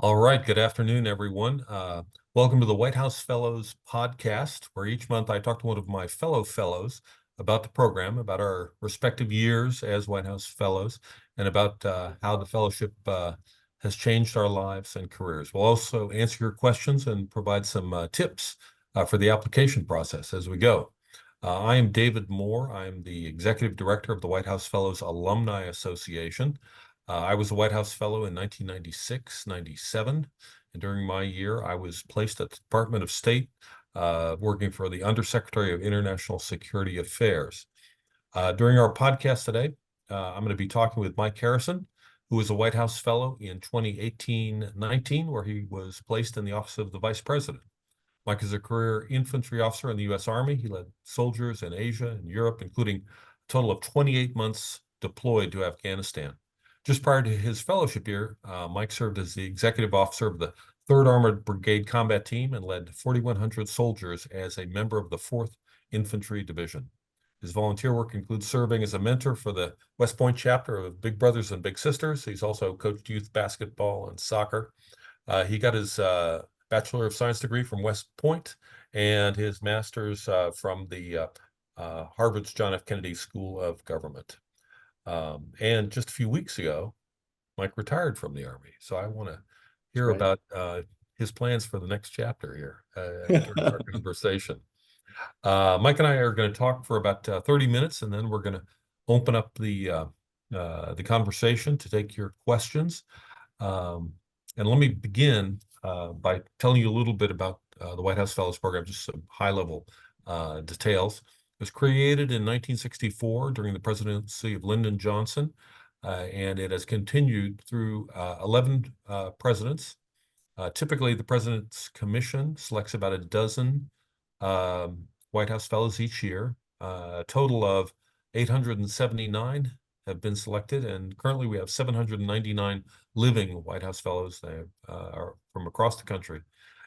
All right, good afternoon, everyone. Welcome to the White House Fellows podcast, where each month I talk to one of my fellow fellows about the program, about our respective years as White House Fellows, and about how the fellowship has changed our lives and careers. We'll also answer your questions and provide some tips for the application process as we go. I am David Moore. I'm the Executive Director of the White House Fellows Alumni Association. I was a White House Fellow in 1996, 97, and during my year, I was placed at the Department of State, working for the Undersecretary of International Security Affairs. During our podcast today, I'm going to be talking with Mike Harrison, who was a White House Fellow in 2018-19, where he was placed in the Office of the Vice President. Mike is a career infantry officer in the U.S. Army. He led soldiers in Asia and Europe, including a total of 28 months deployed to Afghanistan. Just prior to his fellowship year, Mike served as the executive officer of the 3rd Armored Brigade Combat Team and led 4,100 soldiers as a member of the 4th Infantry Division. His volunteer work includes serving as a mentor for the West Point chapter of Big Brothers and Big Sisters. He's also coached youth basketball and soccer. He got his Bachelor of Science degree from West Point and his master's from the Harvard's John F. Kennedy School of Government. And just a few weeks ago, Mike retired from the Army. So I want to hear about his plans for the next chapter here during our conversation. Mike and I are going to talk for about 30 minutes, and then we're going to open up the conversation to take your questions. And let me begin by telling you a little bit about the White House Fellows Program, just some high-level details. It was created in 1964 during the presidency of Lyndon Johnson, and it has continued through 11 presidents. Typically, the President's Commission selects about a dozen White House Fellows each year. A total of 879 have been selected, and currently we have 799 living White House Fellows. They are from across the country.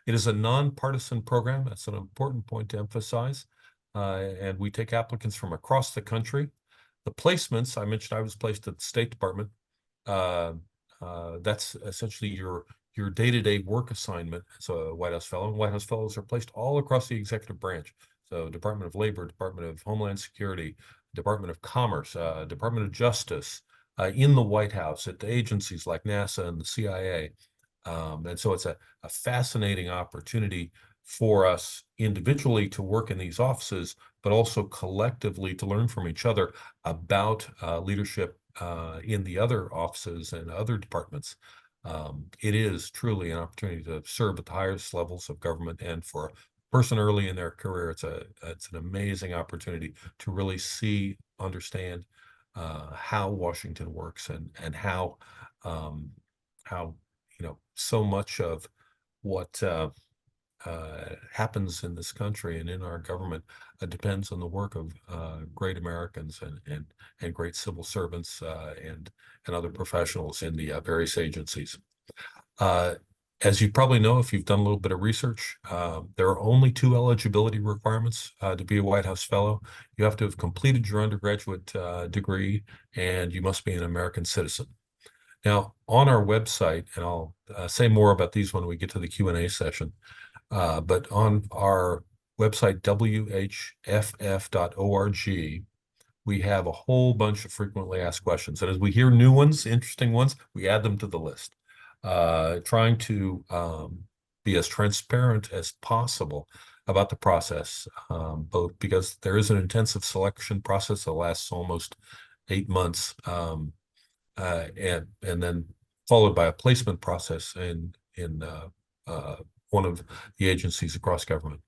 It is a nonpartisan program. That's an important point to emphasize. And we take applicants from across the country. The placements, I mentioned I was placed at the State Department. That's essentially your day-to-day work assignment as a White House Fellow. And White House Fellows are placed all across the executive branch. So Department of Labor, Department of Homeland Security, Department of Commerce, Department of Justice, in the White House, at the agencies like NASA and the CIA. And so it's a fascinating opportunity for us individually to work in these offices, but also collectively to learn from each other about leadership in the other offices and other departments. It is truly an opportunity to serve at the highest levels of government, and for a person early in their career, it's an amazing opportunity to really see, understand how Washington works, and how so much of what happens in this country and in our government depends on the work of great Americans and great civil servants and other professionals in the various agencies. As you probably know, if you've done a little bit of research, there are only 2 eligibility requirements to be a White House Fellow. You have to have completed your undergraduate degree, and you must be an American citizen. Now, on our website, and I'll say more about these when we get to the Q&A session, but on our website, whff.org, we have a whole bunch of frequently asked questions. And as we hear new ones, interesting ones, we add them to the list, trying to be as transparent as possible about the process, both because there is an intensive selection process that lasts almost 8 months, and then followed by a placement process in one of the agencies across government.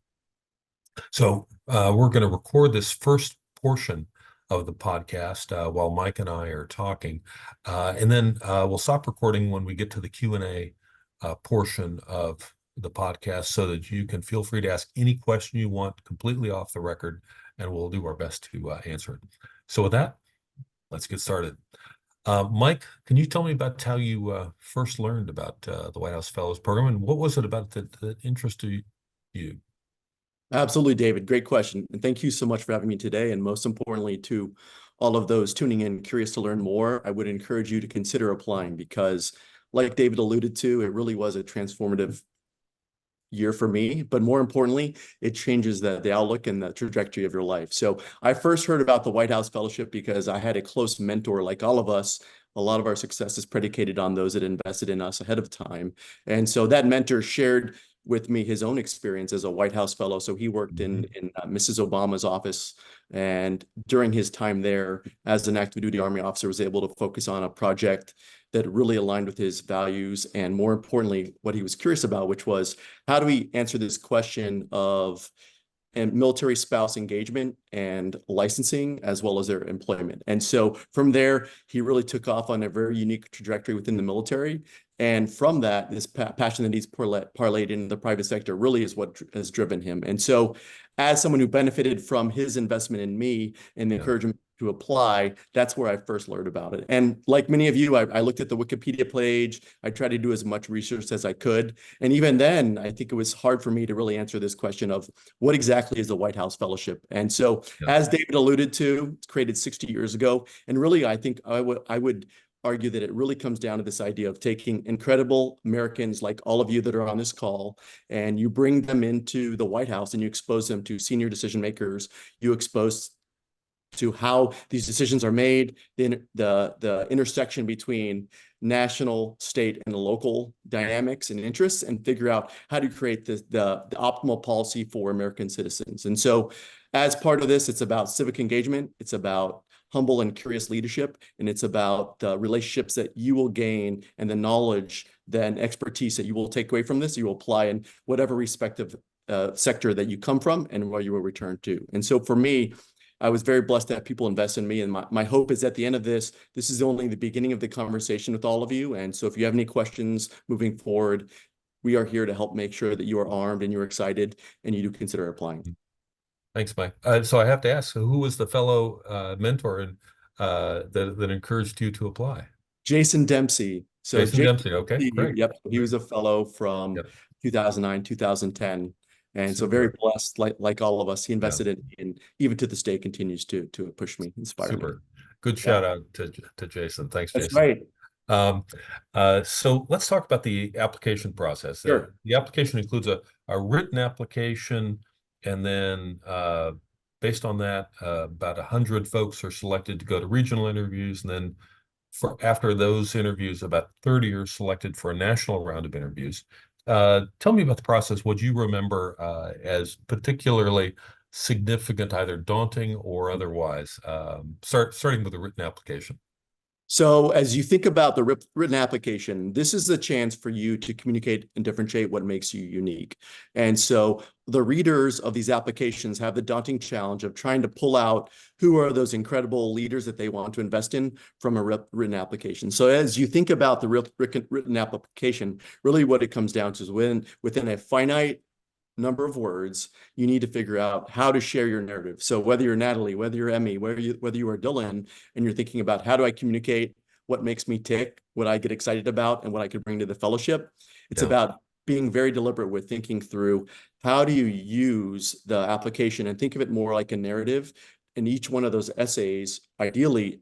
So we're going to record this first portion of the podcast while Mike and I are talking, and then we'll stop recording when we get to the Q&A portion of the podcast, so that you can feel free to ask any question you want completely off the record, and we'll do our best to answer it. So with that, let's get started. Mike, can you tell me about how you first learned about the White House Fellows Program, and what was it about that interested you? Absolutely, David. Great question. And thank you so much for having me today. And most importantly, to all of those tuning in, curious to learn more, I would encourage you to consider applying, because like David alluded to, it really was a transformative year for me, but more importantly, it changes the outlook and the trajectory of your life. So I first heard about the White House Fellowship because I had a close mentor, like all of us. A lot of our success is predicated on those that invested in us ahead of time. And so that mentor shared with me his own experience as a White House fellow. So he worked in Mrs. Obama's office, and during his time there as an active duty Army officer, was able to focus on a project that really aligned with his values, and more importantly, what he was curious about, which was how do we answer this question of military spouse engagement and licensing, as well as their employment. And so from there, he really took off on a very unique trajectory within the military. And from that, this passion that he's parlayed in the private sector really is what has driven him. And so as someone who benefited from his investment in me and the encouragement to apply, that's where I first learned about it. And like many of you, I looked at the Wikipedia page. I tried to do as much research as I could. And even then, I think it was hard for me to really answer this question of what exactly is the White House Fellowship. And so, as David alluded to, it's created 60 years ago. And really, I think I would argue that it really comes down to this idea of taking incredible Americans like all of you that are on this call, and you bring them into the White House and you expose them to senior decision makers. You expose to how these decisions are made, the intersection between national, state, and local dynamics and interests, and figure out how to create the optimal policy for American citizens. And so as part of this, it's about civic engagement, it's about humble and curious leadership, and it's about the relationships that you will gain and the knowledge, then expertise that you will take away from this, you will apply in whatever respective sector that you come from and where you will return to. And so for me, I was very blessed to have people invest in me. And my hope is at the end of this is only the beginning of the conversation with all of you. And so if you have any questions moving forward, we are here to help make sure that you are armed and you're excited and you do consider applying. Thanks, Mike. So I have to ask, who was the fellow mentor and that encouraged you to apply? Jason Dempsey. So Jason Dempsey. Okay, great. Yep. He was a fellow from 2009, 2010. And so very blessed, like all of us. He invested in, and even to this day continues to push me, inspire me. Good shout out to Jason. Thanks, Jason. That's right. So let's talk about the application process. Sure. The application includes a written application, and then based on that, about 100 folks are selected to go to regional interviews, and then after those interviews, about 30 are selected for a national round of interviews. Tell me about the process. What you remember as particularly significant, either daunting or otherwise, starting with a written application? So as you think about the written application, this is a chance for you to communicate and differentiate what makes you unique. And so the readers of these applications have the daunting challenge of trying to pull out who are those incredible leaders that they want to invest in from a written application. So as you think about the written application, really what it comes down to is within a finite number of words, you need to figure out how to share your narrative. So whether you're Natalie, whether you're Emmy, whether you are Dylan, and you're thinking about how do I communicate what makes me tick, what I get excited about, and what I could bring to the fellowship, it's about being very deliberate with thinking through how do you use the application and think of it more like a narrative. And each one of those essays ideally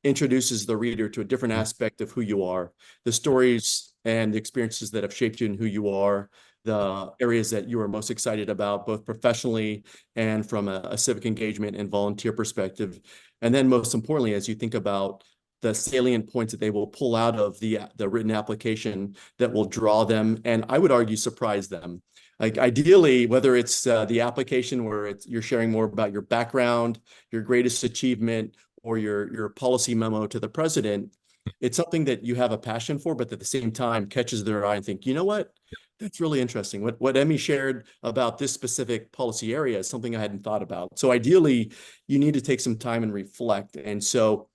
introduces the reader to a different aspect of who you are, the stories and the experiences that have shaped you and who you are, the areas that you are most excited about, both professionally and from a civic engagement and volunteer perspective. And then most importantly, as you think about the salient points that they will pull out of the written application that will draw them, and I would argue surprise them. Like ideally, whether it's the application where you're sharing more about your background, your greatest achievement, or your policy memo to the president, it's something that you have a passion for, but at the same time catches their eye and think, you know what? That's really interesting. What Emmy shared about this specific policy area is something I hadn't thought about. So ideally, you need to take some time and reflect. And so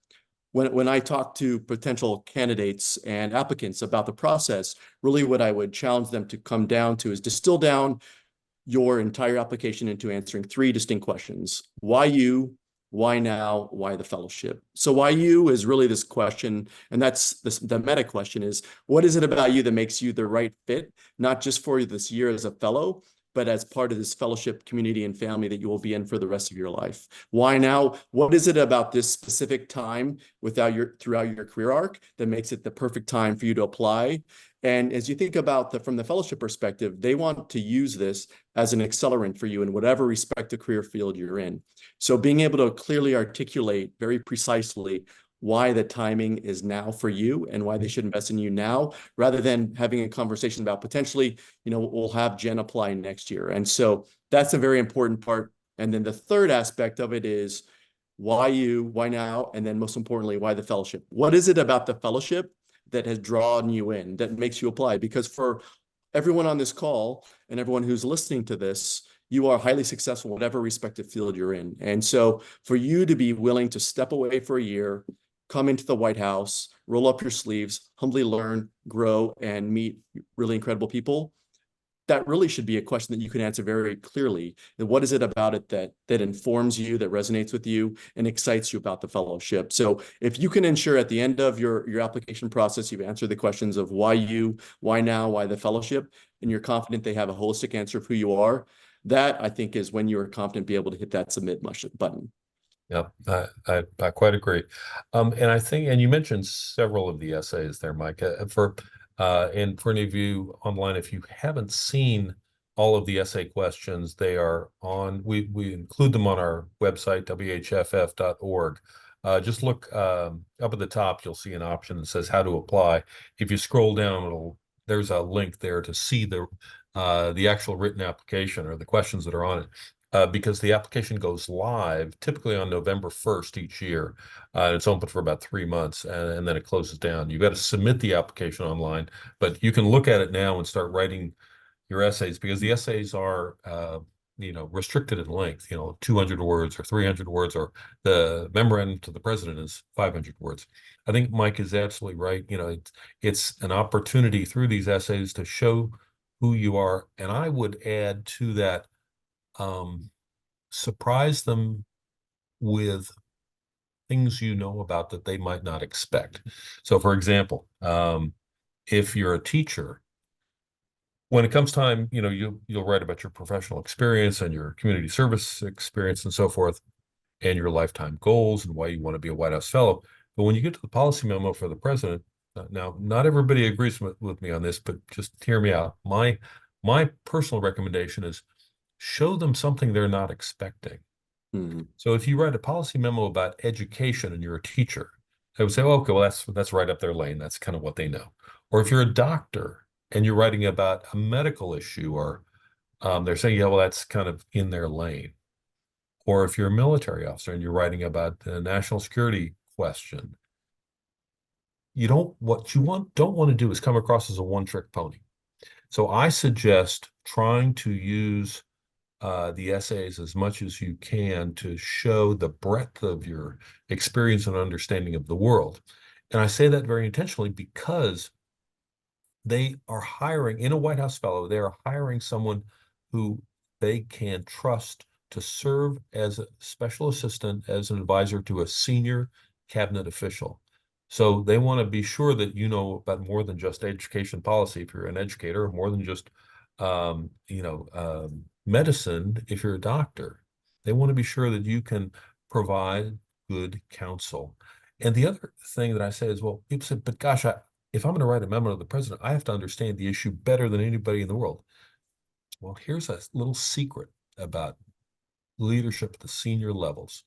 when I talk to potential candidates and applicants about the process, really what I would challenge them to come down to is distill down your entire application into answering 3 distinct questions. Why you? Why now? Why the fellowship? So why you is really this question, and that's the meta question is, what is it about you that makes you the right fit, not just for this year as a fellow, but as part of this fellowship community and family that you will be in for the rest of your life. Why now? What is it about this specific time throughout your career arc that makes it the perfect time for you to apply? And as you think about from the fellowship perspective, they want to use this as an accelerant for you in whatever respective career field you're in. So being able to clearly articulate very precisely why the timing is now for you and why they should invest in you now, rather than having a conversation about potentially, we'll have Jen apply next year. And so that's a very important part. And then the third aspect of it is why you, why now, and then most importantly, why the fellowship? What is it about the fellowship that has drawn you in, that makes you apply? Because for everyone on this call and everyone who's listening to this, you are highly successful in whatever respective field you're in. And so for you to be willing to step away for a year, come into the White House, roll up your sleeves, humbly learn, grow, and meet really incredible people, that really should be a question that you can answer very clearly. And what is it about it that informs you, that resonates with you, and excites you about the fellowship? So if you can ensure at the end of your application process, you've answered the questions of why you, why now, why the fellowship, and you're confident they have a holistic answer of who you are, that I think is when you're confident be able to hit that submit button. Yeah, I quite agree. And I think, and you mentioned several of the essays there, Mike. And for any of you online, if you haven't seen all of the essay questions, they are on. We include them on our website, whff.org. Just look up at the top. You'll see an option that says how to apply. If you scroll down, there's a link there to see the actual written application or the questions that are on it. Because the application goes live typically on November 1st each year. It's open for about 3 months, and then it closes down. You've got to submit the application online, but you can look at it now and start writing your essays, because the essays are restricted in length, 200 words or 300 words, or the memorandum to the president is 500 words. I think Mike is absolutely right. It's an opportunity through these essays to show who you are. And I would add to that, surprise them with things about that they might not expect. So, for example, if you're a teacher, when it comes time, you'll write about your professional experience and your community service experience and so forth, and your lifetime goals and why you want to be a White House fellow. But when you get to the policy memo for the president, now not everybody agrees with me on this, but just hear me out. My personal recommendation is show them something they're not expecting. Mm-hmm. So if you write a policy memo about education and you're a teacher, I would say, oh, okay, well, that's right up their lane. That's kind of what they know. Or if you're a doctor and you're writing about a medical issue, or they're saying, yeah, well, that's kind of in their lane. Or if you're a military officer and you're writing about the national security question, what you don't want to do is come across as a one-trick pony. So I suggest trying to use the essays as much as you can to show the breadth of your experience and understanding of the world. And I say that very intentionally because they are hiring, in a White House fellow, they are hiring someone who they can trust to serve as a special assistant, as an advisor to a senior cabinet official. So they want to be sure that you know about more than just education policy if you're an educator, more than just medicine if you're a doctor. They want to be sure that you can provide good counsel. And the other thing that I say is, well, people say, but gosh, if I'm going to write a memo to the president, I have to understand the issue better than anybody in the world. Well, here's a little secret about leadership at the senior levels.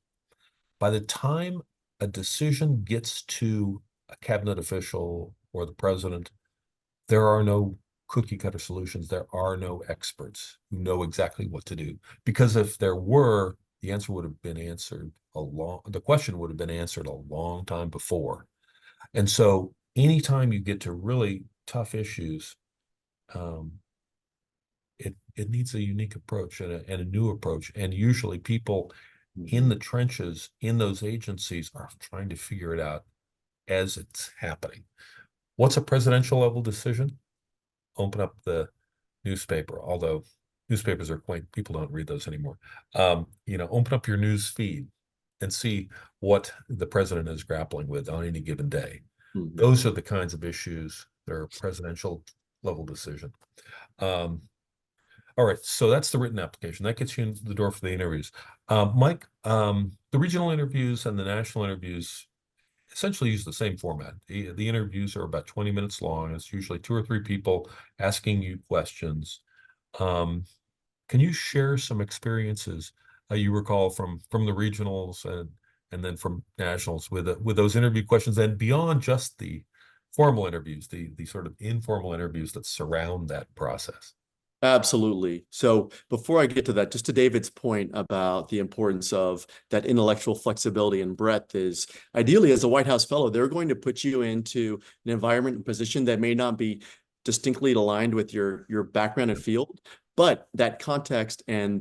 By the time a decision gets to a cabinet official or the president, there are no cookie cutter solutions. There are no experts who know exactly what to do. Because if there were, the answer would have been answered the question would have been answered a long time before. And so anytime you get to really tough issues, it needs a unique approach and a new approach. And usually people in the trenches in those agencies are trying to figure it out as it's happening. What's a presidential level decision? Open up the newspaper, although newspapers are quaint. People don't read those anymore. Open up your news feed and see what the president is grappling with on any given day. Mm-hmm. Those are the kinds of issues that are presidential level decision. All right, so that's the written application. That gets you in the door for the interviews. Mike, the regional interviews and the national interviews essentially use the same format. The interviews are about 20 minutes long. It's usually two or three people asking you questions. Um, can you share some experiences you recall from the regionals and then from nationals with those interview questions and beyond just the formal interviews, the sort of informal interviews that surround that process? Absolutely. So before I get to that, just to David's point about the importance of that intellectual flexibility and breadth is ideally as a White House fellow, they're going to put you into an environment and position that may not be distinctly aligned with your background and field, but that context and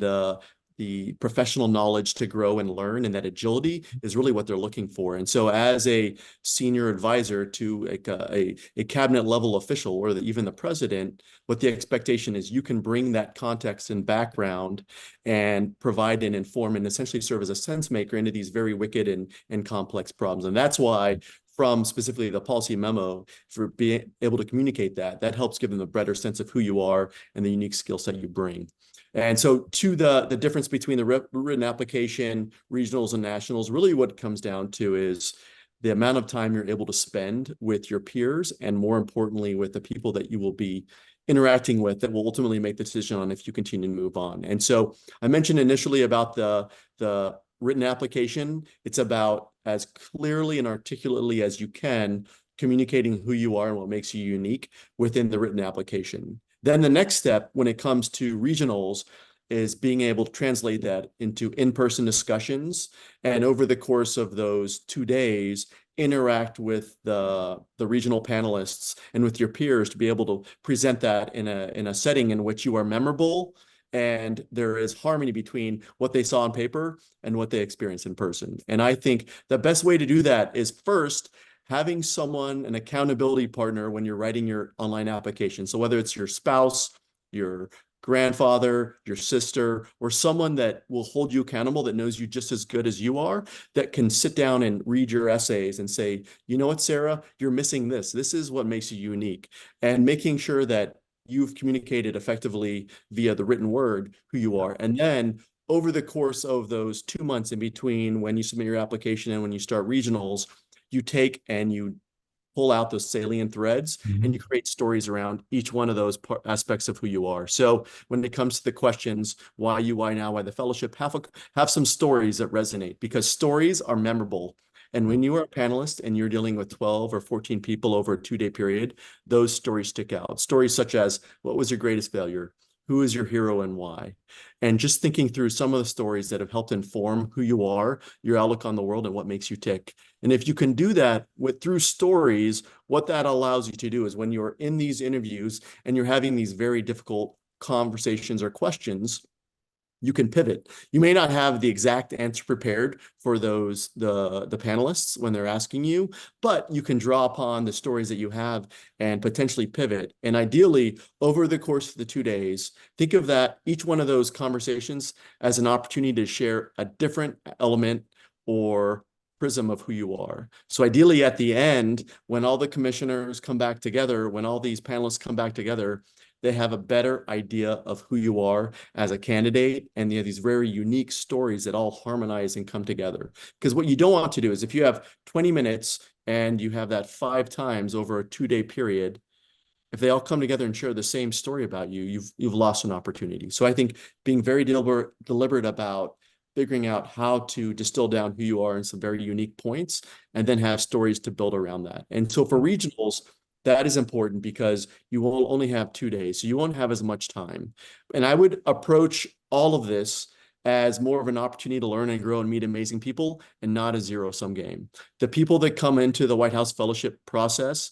the professional knowledge to grow and learn and that agility is really what they're looking for. And so as a senior advisor to a cabinet level official or even the president, what the expectation is you can bring that context and background and provide and inform and essentially serve as a sense maker into these very wicked and complex problems. And that's why from specifically the policy memo, for being able to communicate that helps give them a better sense of who you are and the unique skill set you bring. And so to the difference between the written application, regionals and nationals, really what it comes down to is the amount of time you're able to spend with your peers and more importantly, with the people that you will be interacting with that will ultimately make the decision on if you continue to move on. And so I mentioned initially about the written application. It's about as clearly and articulately as you can communicating who you are and what makes you unique within the written application. Then the next step when it comes to regionals is being able to translate that into in-person discussions. And over the course of those 2 days, interact with the regional panelists and with your peers to be able to present that in a setting in which you are memorable and there is harmony between what they saw on paper and what they experienced in person. And I think the best way to do that is first having someone, an accountability partner when you're writing your online application. So whether it's your spouse, your grandfather, your sister, or someone that will hold you accountable that knows you just as good as you are, that can sit down and read your essays and say, you know what, Sarah, you're missing this. This is what makes you unique. And making sure that you've communicated effectively via the written word who you are. And then over the course of those 2 months in between when you submit your application and when you start regionals, you take and you pull out those salient threads and you create stories around each one of those aspects of who you are. So when it comes to the questions, why you, why now, why the fellowship, have some stories that resonate because stories are memorable. And when you are a panelist and you're dealing with 12 or 14 people over a 2-day period, those stories stick out. Stories such as, what was your greatest failure? Who is your hero and why? And just thinking through some of the stories that have helped inform who you are, your outlook on the world, and what makes you tick. And if you can do that through stories, what that allows you to do is when you're in these interviews and you're having these very difficult conversations or questions, you can pivot. You may not have the exact answer prepared for the panelists when they're asking you, but you can draw upon the stories that you have and potentially pivot. And ideally, over the course of the 2 days, think of that each one of those conversations as an opportunity to share a different element or prism of who you are. So ideally at the end, when all the commissioners come back together, when all these panelists come back together, they have a better idea of who you are as a candidate. And you have these very unique stories that all harmonize and come together. Because what you don't want to do is if you have 20 minutes and you have that 5 times over a 2-day period, if they all come together and share the same story about you, you've lost an opportunity. So I think being very deliberate about figuring out how to distill down who you are in some very unique points and then have stories to build around that. And so for regionals, that is important because you will only have 2 days, so you won't have as much time. And I would approach all of this as more of an opportunity to learn and grow and meet amazing people and not a zero-sum game. The people that come into the White House Fellowship process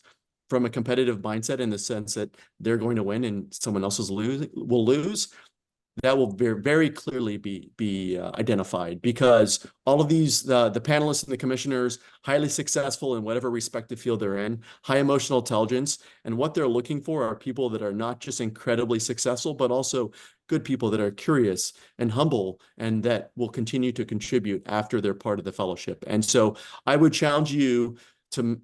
from a competitive mindset in the sense that they're going to win and someone else will lose, that will very clearly be identified because all of these, the panelists and the commissioners, highly successful in whatever respective field they're in, high emotional intelligence, and what they're looking for are people that are not just incredibly successful, but also good people that are curious and humble and that will continue to contribute after they're part of the fellowship. And so I would challenge you to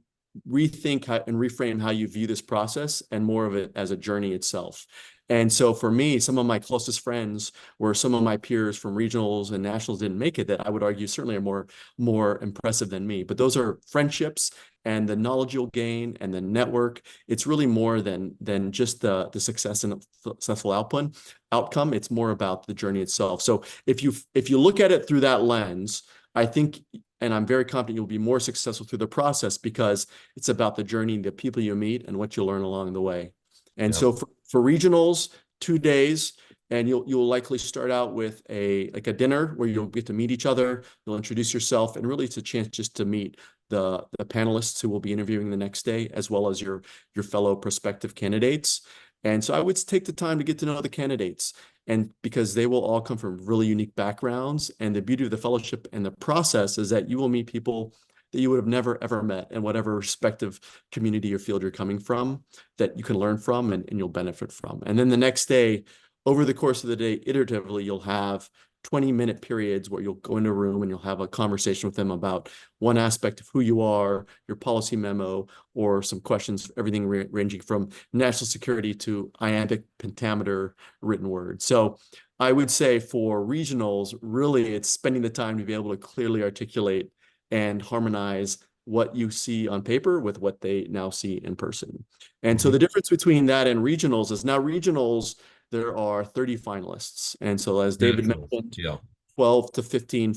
rethink and reframe how you view this process and more of it as a journey itself. And so for me, some of my closest friends were some of my peers from regionals and nationals didn't make it, that I would argue certainly are more impressive than me. But those are friendships and the knowledge you'll gain and the network. It's really more than just the success and successful outcome. It's more about the journey itself. So if you look at it through that lens, I think, and I'm very confident you'll be more successful through the process because it's about the journey, the people you meet, and what you learn along the way. And Yep. so for regionals, 2 days, and you'll likely start out with a dinner where you'll get to meet each other. You'll introduce yourself, and really it's a chance just to meet the panelists who will be interviewing the next day, as well as your fellow prospective candidates. And so I would take the time to get to know the candidates, and because they will all come from really unique backgrounds. And the beauty of the fellowship and the process is that you will meet people that you would have never ever met in whatever respective community or field you're coming from, that you can learn from and you'll benefit from. And then the next day, over the course of the day, iteratively, you'll have 20-minute periods where you'll go into a room and you'll have a conversation with them about one aspect of who you are, your policy memo, or some questions, everything ranging from national security to iambic pentameter written word. So I would say for regionals, really it's spending the time to be able to clearly articulate and harmonize what you see on paper with what they now see in person. And so Mhm. the difference between that and regionals is now regionals, there are 30 finalists. And so as David Nationals. mentioned, Yeah. 12 to 15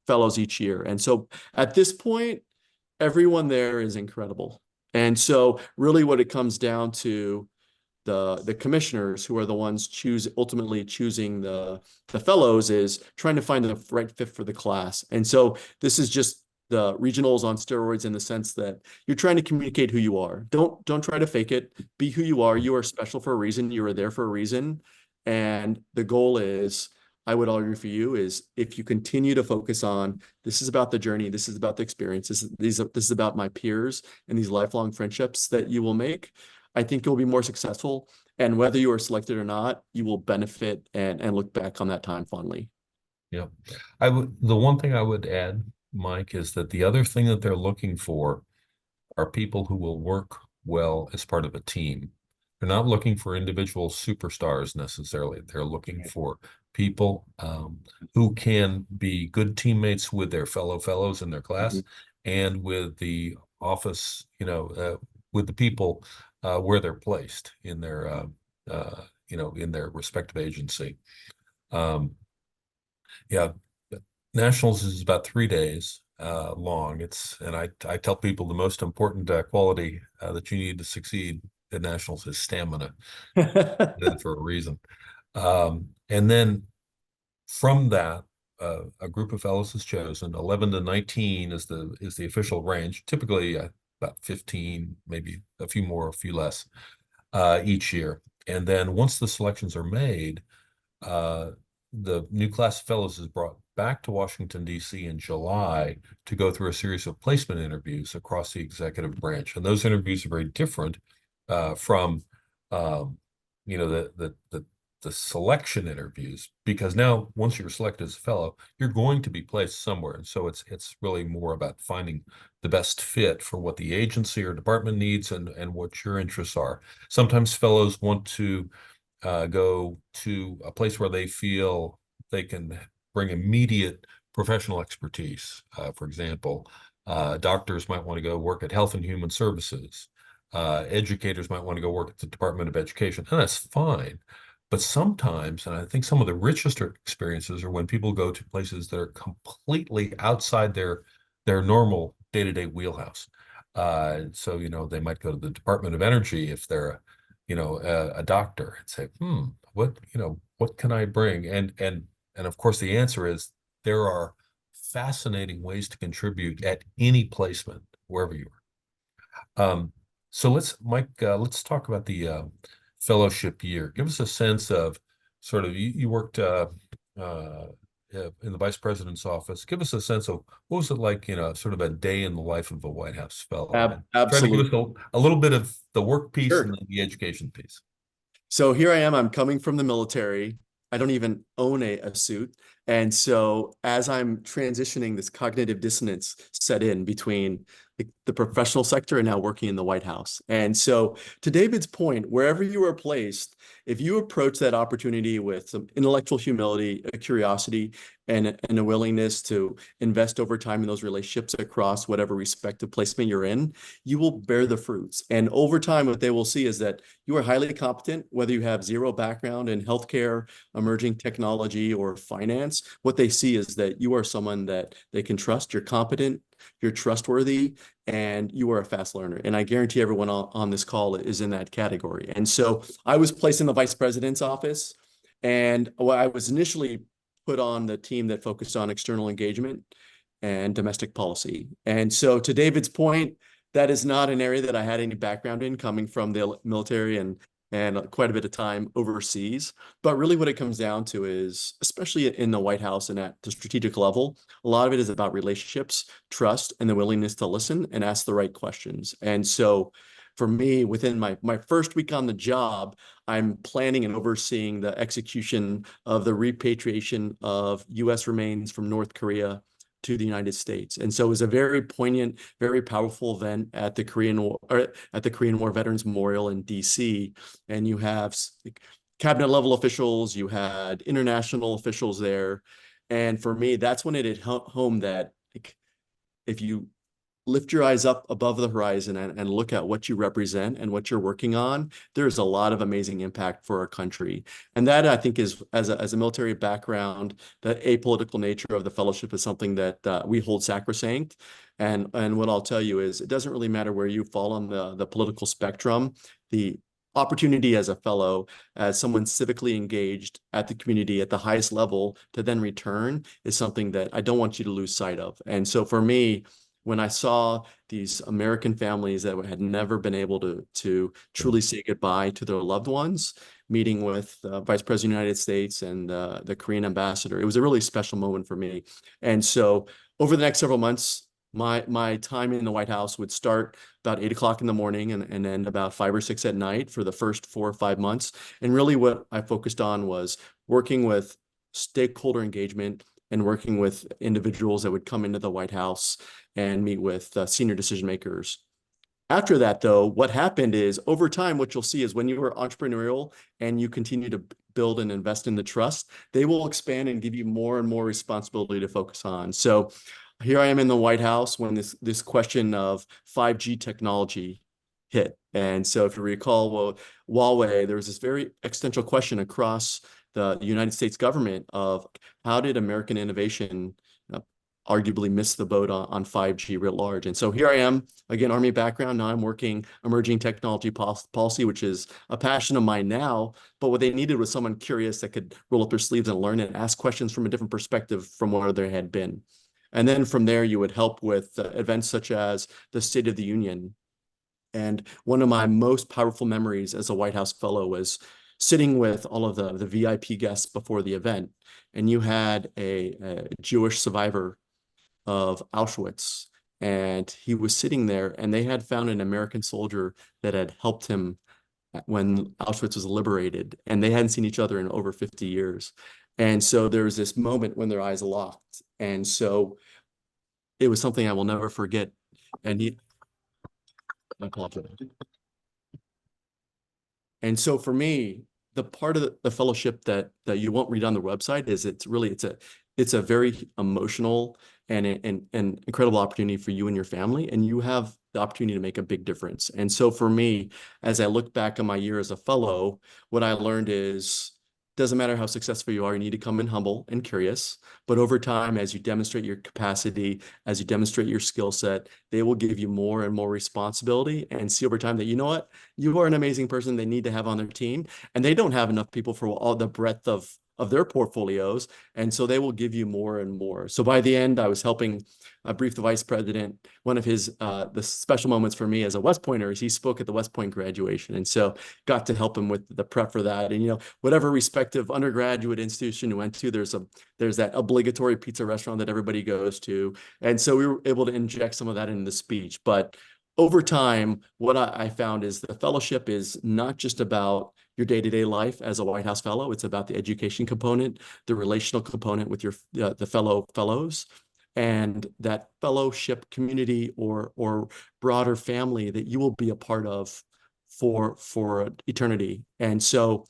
fellows each year. And so at this point, everyone there is incredible. And so really what it comes down to, the commissioners who are the ones ultimately choosing the fellows, is trying to find the right fit for the class. And so this is just the regionals on steroids in the sense that you're trying to communicate who you are. Don't try to fake it. Be who you are. You are special for a reason. You are there for a reason. And the goal is, I would argue for you, is if you continue to focus on, this is about the journey, this is about the experience, this is about my peers and these lifelong friendships that you will make, I think you'll be more successful. And whether you are selected or not, you will benefit and look back on that time fondly. Yeah. The one thing I would add, Mike, is that the other thing that they're looking for are people who will work well as part of a team. They're not looking for individual superstars necessarily. They're looking for people who can be good teammates with their fellow fellows in their class and with the office, with the people where they're placed in their, in their respective agency. Um, yeah, nationals is about 3 days long. And I tell people the most important quality that you need to succeed at nationals is stamina. For a reason. And then from that, a group of fellows is chosen. 11 to 19 is the official range. Typically, about 15, maybe a few more, a few less each year. And then once the selections are made, uh, the new class of fellows is brought back to Washington, D.C. in July to go through a series of placement interviews across the executive branch. And those interviews are very different from um, the selection interviews, because now once you're selected as a fellow, you're going to be placed somewhere. And so it's really more about finding the best fit for what the agency or department needs and what your interests are. Sometimes fellows want to go to a place where they feel they can bring immediate professional expertise. For example, doctors might want to go work at Health and Human Services. Educators might want to go work at the Department of Education, and that's fine. But sometimes, and I think some of the richest experiences are when people go to places that are completely outside their normal day-to-day wheelhouse. So, they might go to the Department of Energy if they're a doctor, and say, what can I bring? And of course, the answer is there are fascinating ways to contribute at any placement, wherever you are. So Mike, let's talk about the fellowship year. Give us a sense of sort of, you worked in the vice president's office. Give us a sense of what was it like, sort of a day in the life of a White House fellow, and try to give us Absolutely. a little bit of the work piece and Sure. then the education piece. So here I am, I'm coming from the military. I don't even own a suit. And so as I'm transitioning, this cognitive dissonance set in between the professional sector and now working in the White House. And so, to David's point, wherever you are placed, if you approach that opportunity with some intellectual humility, a curiosity, and a willingness to invest over time in those relationships across whatever respective placement you're in, you will bear the fruits. And over time, what they will see is that you are highly competent, whether you have zero background in healthcare, emerging technology, or finance. What they see is that you are someone that they can trust, you're competent, you're trustworthy, and you are a fast learner. And I guarantee everyone on this call is in that category. And so I was placed in the vice president's office, and I was initially put on the team that focused on external engagement and domestic policy. And so, to David's point, that is not an area that I had any background in, coming from the military and quite a bit of time overseas. But really what it comes down to is, especially in the White House and at the strategic level, a lot of it is about relationships, trust, and the willingness to listen and ask the right questions. And so for me, within my first week on the job, I'm planning and overseeing the execution of the repatriation of U.S. remains from North Korea to the United States. And so it was a very poignant, very powerful event at the Korean War, or at the Korean War Veterans Memorial in DC. And you have cabinet level officials, you had international officials there. And for me, that's when it hit home that, like, if you lift your eyes up above the horizon and look at what you represent and what you're working on, there's a lot of amazing impact for our country. And that, I think, is, as a military background, the apolitical nature of the fellowship is something that we hold sacrosanct. And what I'll tell you is, it doesn't really matter where you fall on the political spectrum. The opportunity as a fellow, as someone civically engaged at the community at the highest level, to then return is something that I don't want you to lose sight of. And so for me, when I saw these American families that had never been able to truly say goodbye to their loved ones, meeting with Vice President of the United States and the Korean ambassador, it was a really special moment for me. And so over the next several months, my time in the White House would start about 8 o'clock in the morning and end about 5 or 6 at night for the first 4 or 5 months. And really what I focused on was working with stakeholder engagement and working with individuals that would come into the White House and meet with senior decision makers. After that, though, what happened is, over time, what you'll see is, when you are entrepreneurial and you continue to build and invest in the trust, they will expand and give you more and more responsibility to focus on. So here I am in the White House when this question of 5G technology hit. And so if you recall, well, Huawei, there was this very existential question across the United States government of, how did American innovation arguably miss the boat on 5G writ large? And so here I am, again, Army background. Now I'm working emerging technology policy, which is a passion of mine now. But what they needed was someone curious that could roll up their sleeves and learn and ask questions from a different perspective from where they had been. And then from there, you would help with events such as the State of the Union. And one of my most powerful memories as a White House fellow was sitting with all of the VIP guests before the event. And you had a Jewish survivor of Auschwitz, and he was sitting there, and they had found an American soldier that had helped him when Auschwitz was liberated, and they hadn't seen each other in over 50 years. And so there was this moment when their eyes locked. And so it was something I will never forget. And I apologize. And so for me, the part of the fellowship that you won't read on the website is, it's a very emotional and an incredible opportunity for you and your family, and you have the opportunity to make a big difference. And so for me, as I look back on my year as a fellow, what I learned is, doesn't matter how successful you are, you need to come in humble and curious. But over time, as you demonstrate your capacity, as you demonstrate your skill set, they will give you more and more responsibility, and see over time that, you know what, you are an amazing person they need to have on their team. And they don't have enough people for all the breadth of their portfolios. And so they will give you more and more. So by the end, I was helping brief the vice president. One of his, the special moments for me as a West Pointer is he spoke at the West Point graduation. And so got to help him with the prep for that. And, whatever respective undergraduate institution you went to, there's that obligatory pizza restaurant that everybody goes to. And so we were able to inject some of that in the speech. But over time, what I found is the fellowship is not just about your day-to-day life as a White House fellow. It's about the education component, the relational component with the fellow fellows. and that fellowship community or broader family that you will be a part of for eternity. And so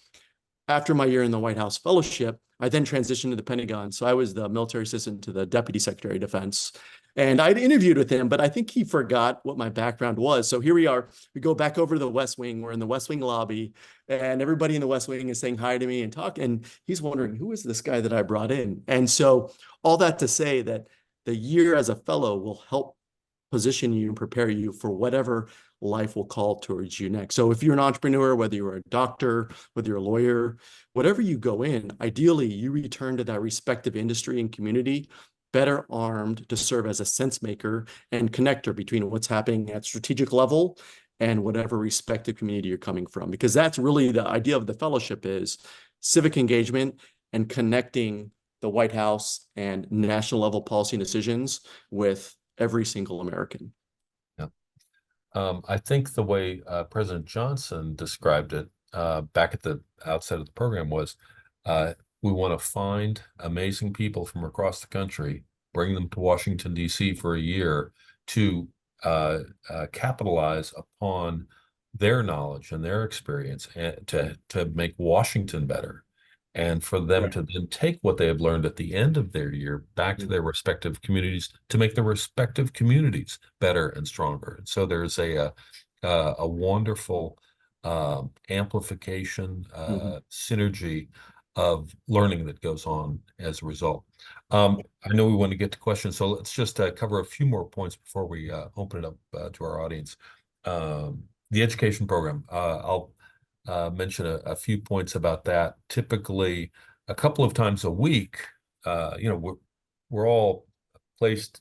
after my year in the White House fellowship, I then transitioned to the Pentagon. So I was the military assistant to the Deputy Secretary of Defense. And I'd interviewed with him, but I think he forgot what my background was. So here we are. We go back over to the West Wing. We're in the West Wing lobby, and everybody in the West Wing is saying hi to me and talk. And he's wondering, who is this guy that I brought in? And so all that to say that the year as a fellow will help position you and prepare you for whatever life will call towards you next. So if you're an entrepreneur, whether you're a doctor, whether you're a lawyer, whatever you go in, ideally you return to that respective industry and community better armed to serve as a sense maker and connector between what's happening at strategic level and whatever respective community you're coming from. Because that's really the idea of the fellowship is civic engagement and connecting the White House and national level policy decisions with every single American. Yeah. I think the way President Johnson described it back at the outset of the program was we want to find amazing people from across the country, bring them to Washington, D.C. for a year to capitalize upon their knowledge and their experience and to make Washington better. And for them Right. to then take what they have learned at the end of their year back to their respective communities to make their respective communities better and stronger. And so there's a wonderful amplification, Mhm. synergy of learning that goes on as a result. I know we want to get to questions, so let's just cover a few more points before we open it up to our audience. The education program, I'll mention a few points about that. Typically, a couple of times a week, we're all placed,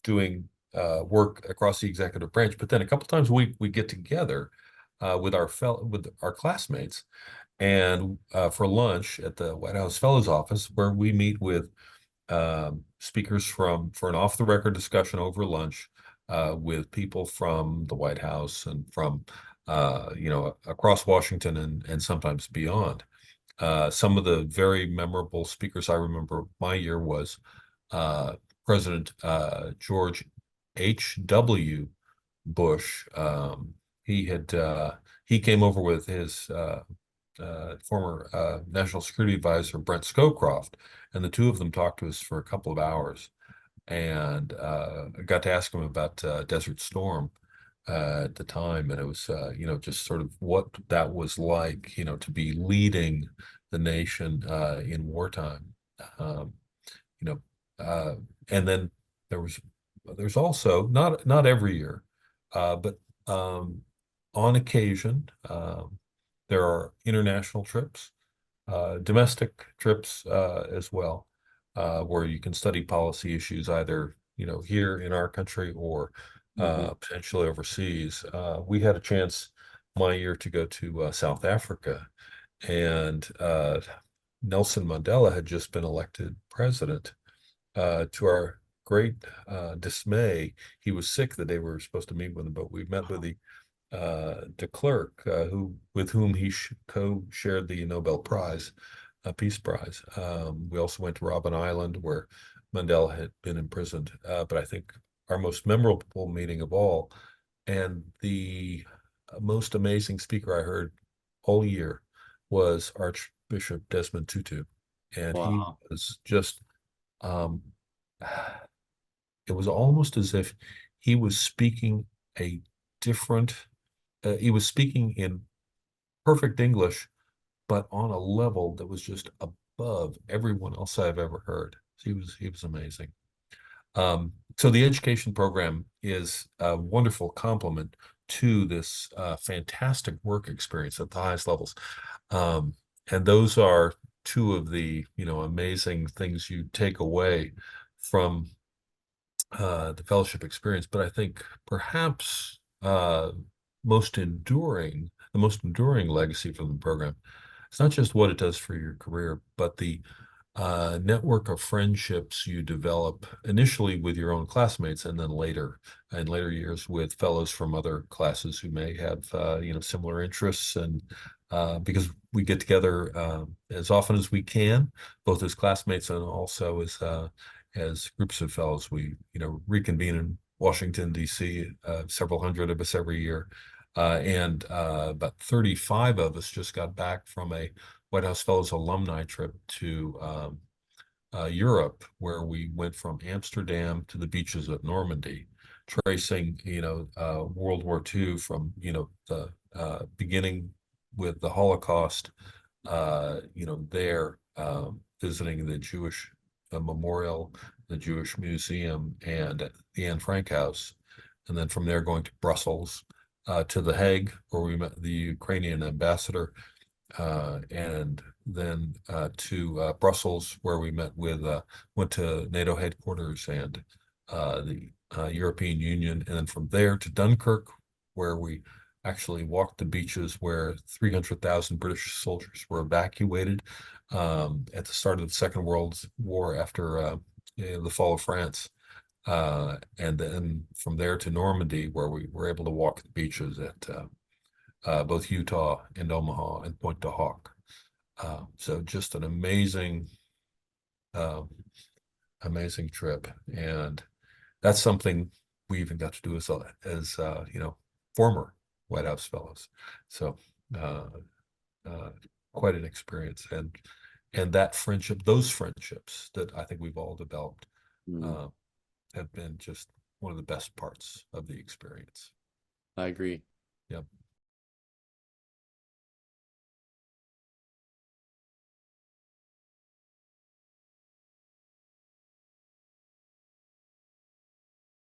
doing work across the executive branch, but then a couple times a week we get together with our classmates and for lunch at the White House Fellows Office, where we meet with speakers for an off-the-record discussion over lunch with people from the White House and from across Washington and sometimes beyond. Some of the very memorable speakers I remember my year was President George H.W. Bush. He came over with his former National Security Advisor Brent Scowcroft, and the two of them talked to us for a couple of hours. And I got to ask him about Desert Storm at the time, and it was just sort of what that was like, to be leading the nation in wartime. Um, you know, and then there's also not every year, but on occasion there are international trips, domestic trips as well, where you can study policy issues either here in our country or Mhm. potentially overseas. We had a chance my year to go to South Africa, and Nelson Mandela had just been elected president. To our great dismay, he was sick the day we were supposed to meet with him, but we met with de Klerk, with whom he co-shared the Nobel Prize, Peace Prize. We also went to Robben Island, where Mandela had been imprisoned. But I think our most memorable meeting of all, and the most amazing speaker I heard all year, was Archbishop Desmond Tutu, and he Wow. was just. Um, it was almost as if he was speaking a different he was speaking in perfect English, but on a level that was just above everyone else I've ever heard. He was amazing. So the education program is a wonderful complement to this fantastic work experience at the highest levels. Um, and those are two of the amazing things you take away from the fellowship experience. But I think perhaps the most enduring legacy from the program, it's not just what it does for your career, but the network of friendships you develop initially with your own classmates, and then later in later years with fellows from other classes who may have similar interests, and because we get together as often as we can, both as classmates and also as groups of fellows, we, reconvene in Washington, D.C., several hundred of us every year. And about 35 of us just got back from a White House Fellows alumni trip to Europe, where we went from Amsterdam to the beaches of Normandy, tracing, World War II from, the beginning with the Holocaust, there, visiting the Jewish Memorial, the Jewish Museum, and the Anne Frank House. And then from there, going to Brussels, to The Hague, where we met the Ukrainian ambassador, and then to Brussels, where we went to NATO headquarters and the European Union, and then from there to Dunkirk, where we actually walked the beaches where 300,000 British soldiers were evacuated at the start of the Second World War after the fall of France. And then from there to Normandy, where we were able to walk the beaches at both Utah and Omaha and Point de Hawk. So just an uh, amazing trip, and that's something we even got to do as former White House fellows. So uh, uh, quite an experience, and that friendship, those friendships that I think we've all developed, Mm, uh, have been just one of the best parts of the experience. I agree. Yep.